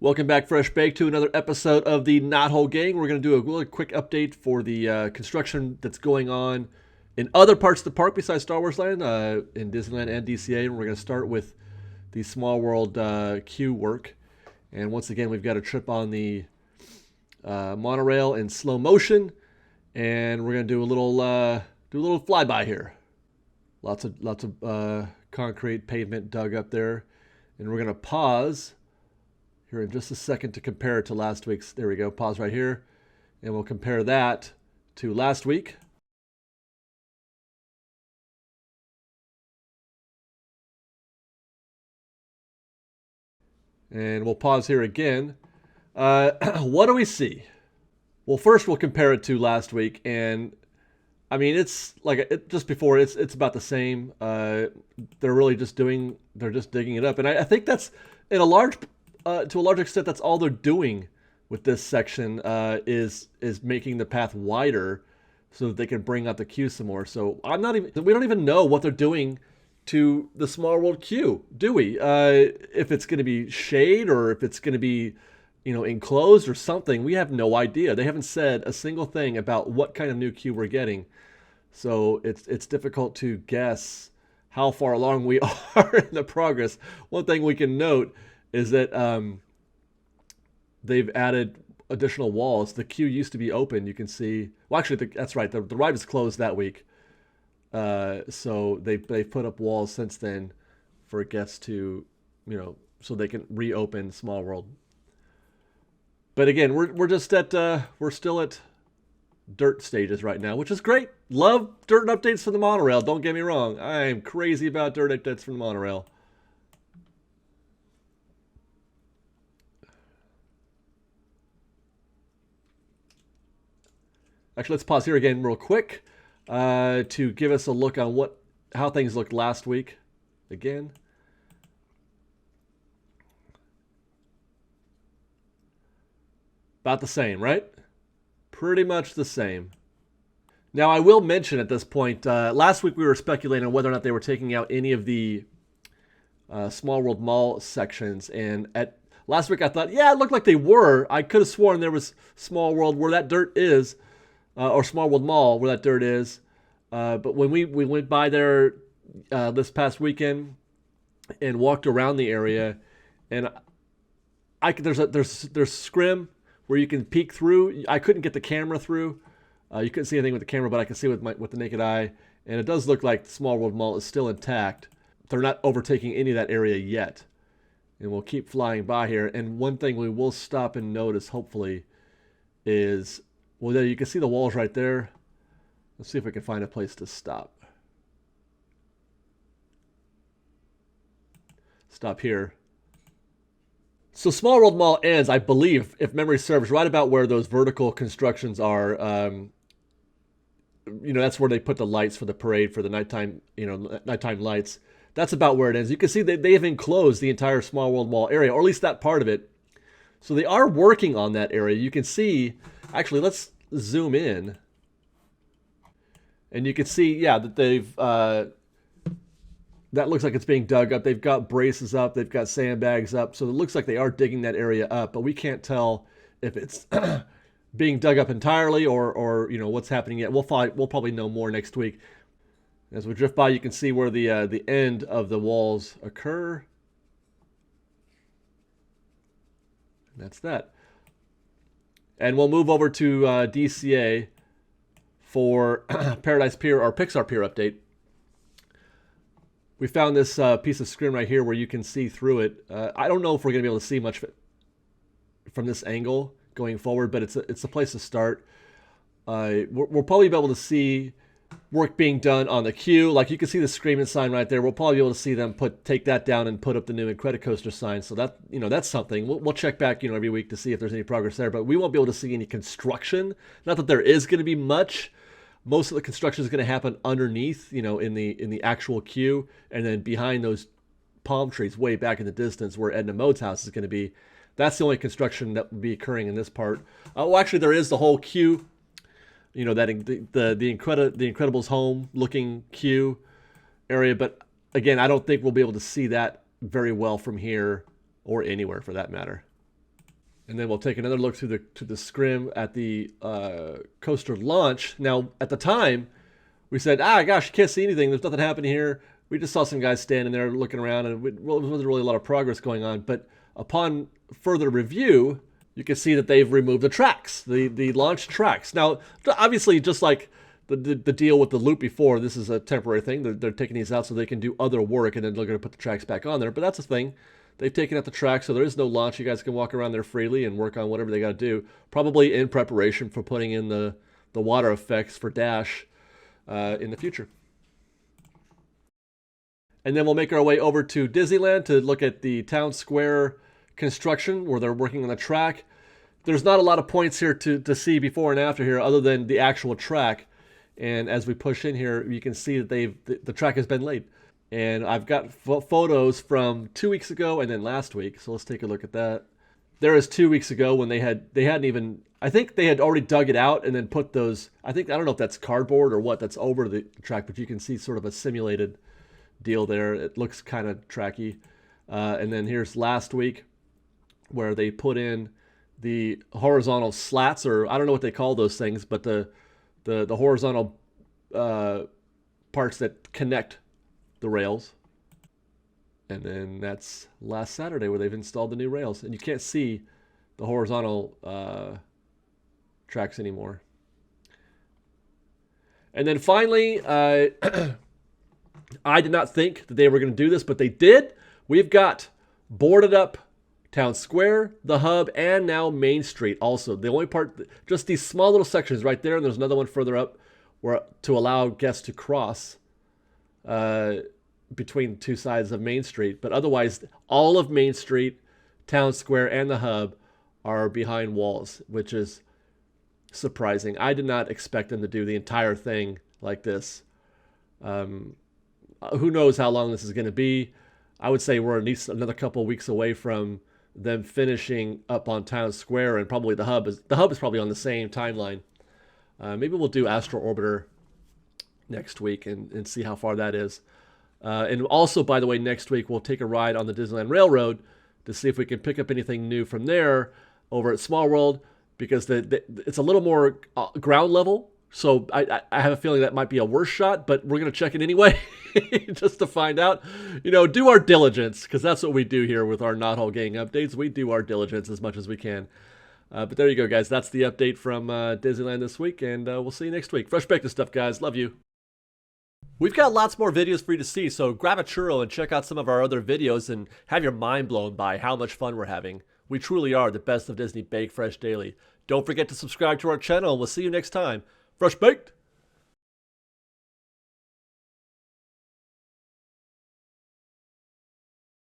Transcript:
Welcome back, Fresh Baked, to another episode of the Knothole Gang. We're going to do a really quick update for the construction that's going on in other parts of the park besides Star Wars Land, in Disneyland and DCA. And we're going to start with the Small World queue work. And once again, we've got a trip on the monorail in slow motion, and we're going to do a little flyby here. Lots of concrete pavement dug up there, and we're going to pause here in just a second to compare it to last week's. There we go. Pause right here. And we'll compare that to last week. And we'll pause here again. What do we see? Well, first we'll compare it to last week. And I mean, it's like just before, it's about the same. They're just digging it up. And I think that's in a to a large extent, that's all they're doing with this section, is making the path wider so that they can bring out the queue some more. So we don't even know what they're doing to the Small World queue, do we? If it's going to be shade or if it's going to be, enclosed or something, we have no idea. They haven't said a single thing about what kind of new queue we're getting. So it's difficult to guess how far along we are in the progress. One thing we can note is that they've added additional walls. The queue used to be open. You can see. Well, actually, that's right. The ride was closed that week, so they've put up walls since then for guests to, so they can reopen Small World. But again, we're still at dirt stages right now, which is great. Love dirt updates for the monorail. Don't get me wrong. I am crazy about dirt updates for the monorail. Actually, let's pause here again real quick to give us a look on how things looked last week. Again. About the same, right? Pretty much the same. Now, I will mention at this point, last week we were speculating on whether or not they were taking out any of the Small World Mall sections. And last week I thought, yeah, it looked like they were. I could have sworn there was Small World where that dirt is. Or Small World Mall, where that dirt is. But when we went by there this past weekend and walked around the area, and there's scrim where you can peek through. I couldn't get the camera through. You couldn't see anything with the camera, but I can see with the naked eye, and it does look like the Small World Mall is still intact. They're not overtaking any of that area yet, and we'll keep flying by here. And one thing we will stop and notice, hopefully, is, well, there you can see the walls right there. Let's see if we can find a place to stop. Stop here. So Small World Mall ends, I believe, if memory serves, right about where those vertical constructions are. That's where they put the lights for the parade for the nighttime, nighttime lights. That's about where it ends. You can see that they've enclosed the entire Small World Mall area, or at least that part of it. So they are working on that area. You can see. Actually, let's zoom in. And you can see, yeah, that they've, that looks like it's being dug up. They've got braces up. They've got sandbags up. So it looks like they are digging that area up. But we can't tell if it's being dug up entirely or what's happening yet. We'll probably know more next week. As we drift by, you can see where the end of the walls occur. And that's that. And we'll move over to DCA for Paradise Pier or Pixar Pier update. We found this piece of screen right here where you can see through it. I don't know if we're going to be able to see much from this angle going forward, but it's a place to start. We'll probably be able to see work being done on the queue. Like you can see the Screaming sign right there. We'll probably be able to see them take that down and put up the new Incredicoaster sign. So that that's something. We'll check back every week to see if there's any progress there. But we won't be able to see any construction. Not that there is going to be much. Most of the construction is going to happen underneath, in the actual queue, and then behind those palm trees way back in the distance where Edna Mode's house is going to be. That's the only construction that will be occurring in this part. Well, actually, there is the whole queue. That the Incredibles home looking queue area, but again, I don't think we'll be able to see that very well from here or anywhere for that matter. And then we'll take another look through the scrim at the coaster launch. Now, at the time, we said, gosh, you can't see anything. There's nothing happening here. We just saw some guys standing there looking around, and there wasn't really a lot of progress going on. But upon further review, you can see that they've removed the tracks, the launch tracks. Now, obviously, just like the deal with the loop before, this is a temporary thing. They're taking these out so they can do other work, and then they're going to put the tracks back on there. But that's a thing. They've taken out the track, so there is no launch. You guys can walk around there freely and work on whatever they got to do, probably in preparation for putting in the water effects for Dash in the future. And then we'll make our way over to Disneyland to look at the town square construction where they're working on the track. There's not a lot of points here to see before and after here other than the actual track. And as we push in here, you can see that the track has been laid. And I've got photos from 2 weeks ago and then last week. So let's take a look at that. There is 2 weeks ago when they hadn't even, I think they had already dug it out and then put those, I don't know if that's cardboard or what, that's over the track, but you can see sort of a simulated deal there. It looks kind of tracky. And then here's last week where they put in the horizontal slats, or I don't know what they call those things, but the horizontal parts that connect the rails. And then that's last Saturday where they've installed the new rails, and you can't see the horizontal tracks anymore. And then finally, I did not think that they were going to do this, but they did. We've got boarded up Town Square, the Hub, and now Main Street also. The only part, just these small little sections right there, and there's another one further up where to allow guests to cross between two sides of Main Street. But otherwise, all of Main Street, Town Square, and the Hub are behind walls, which is surprising. I did not expect them to do the entire thing like this. Who knows how long this is going to be. I would say we're at least another couple of weeks away from them finishing up on Town Square, and probably the Hub is probably on the same timeline. Maybe we'll do Astro Orbiter next week and see how far that is. And also, by the way, next week we'll take a ride on the Disneyland Railroad to see if we can pick up anything new from there over at Small World, because it's a little more ground level. So I have a feeling that might be a worse shot, but we're going to check it anyway just to find out. Do our diligence, because that's what we do here with our Knothole Gang updates. We do our diligence as much as we can. But there you go, guys. That's the update from Disneyland this week, and we'll see you next week. Fresh baked stuff, guys. Love you. We've got lots more videos for you to see, so grab a churro and check out some of our other videos and have your mind blown by how much fun we're having. We truly are the best of Disney Bake Fresh Daily. Don't forget to subscribe to our channel, and we'll see you next time. Fresh baked!